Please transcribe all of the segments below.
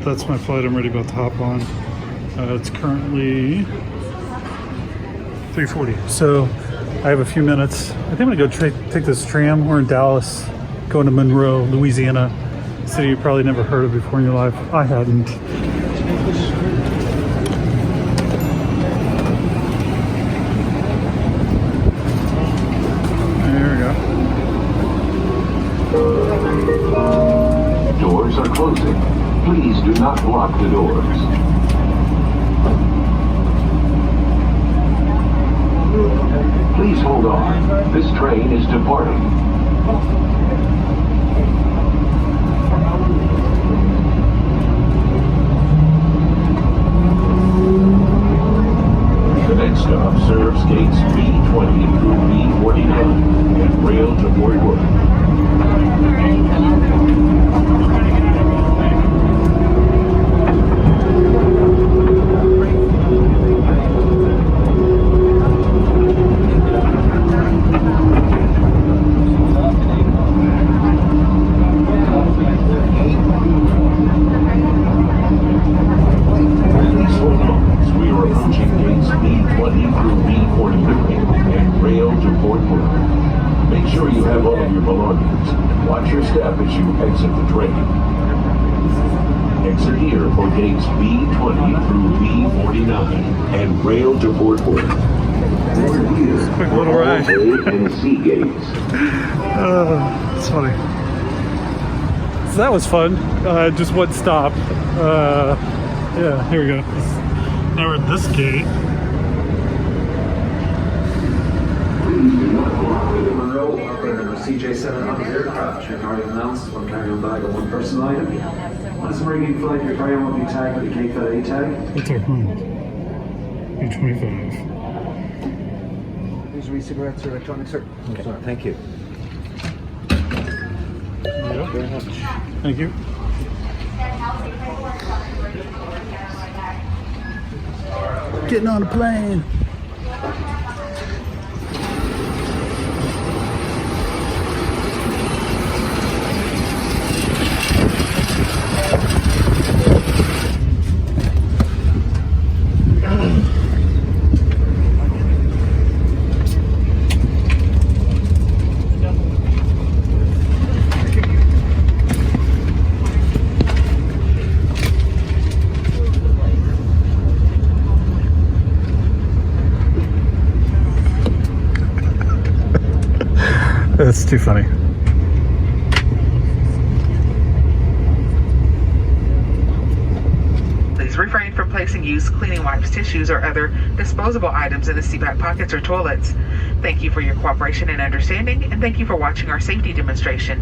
that's my flight I'm ready about to hop on. It's currently 3:40, so I have a few minutes. I think I'm gonna go take this tram. We're in Dallas, going to Monroe, Louisiana, a city you probably never heard of before in your life. I hadn't. There we go. Doors are closing. Please do not block the doors. Please hold on. This train is departing. The next stop serves gates B20 through B49 and rail to Fort Worth. Watch your step as you exit the train. Exit here for gates B20 through B49 and rail to Fort Worth. quick little ride. And C gates. It's funny. So that was fun. Just one stop. Yeah, here we go. Now we're at this gate. Monroe, operator of CRJ700 aircraft. Your carry-on allowance is one carry-on bag or one personal item. On this emergency flight, your carry-on will be tagged with a KFA tag. What's our home? B25. Please read cigarettes or electronics, sir. Okay. Sorry, thank you. Yep. Very much. Thank you. Getting on a plane. That's too funny. Please refrain from placing used cleaning wipes, tissues, or other disposable items in the seatback pockets or toilets. Thank you for your cooperation and understanding, and thank you for watching our safety demonstration.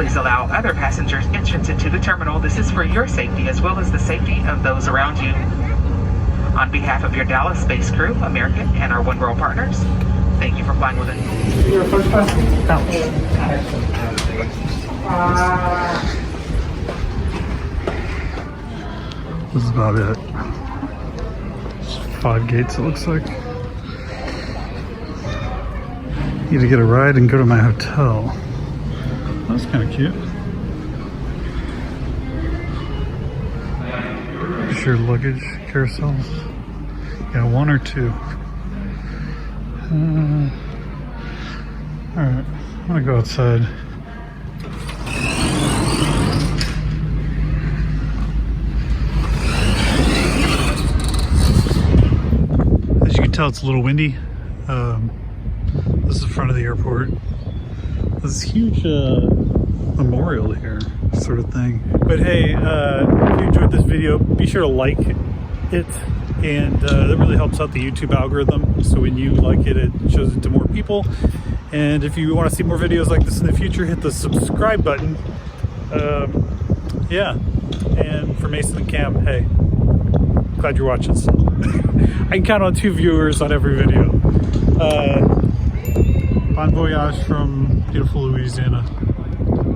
Please allow other passengers entrance into the terminal. This is for your safety as well as the safety of those around you. On behalf of your Dallas-based crew, American, and our One World partners, thank you for flying with us. You're a first class? This is about it. It's 5 gates, it looks like. Need to get a ride and go to my hotel. That's kind of cute. Shared luggage carousels. Yeah, 1 or 2. Alright, I'm gonna go outside. As you can tell, it's a little windy. This is the front of the airport. This huge memorial here, sort of thing. But hey, if you enjoyed this video, be sure to like it, and that really helps out the YouTube algorithm. So when you like it, it shows it to more people. And if you want to see more videos like this in the future, hit the subscribe button. Yeah, and for Mason and Cam, hey, glad you're watching. I can count on 2 viewers on every video. Bon voyage from beautiful Louisiana.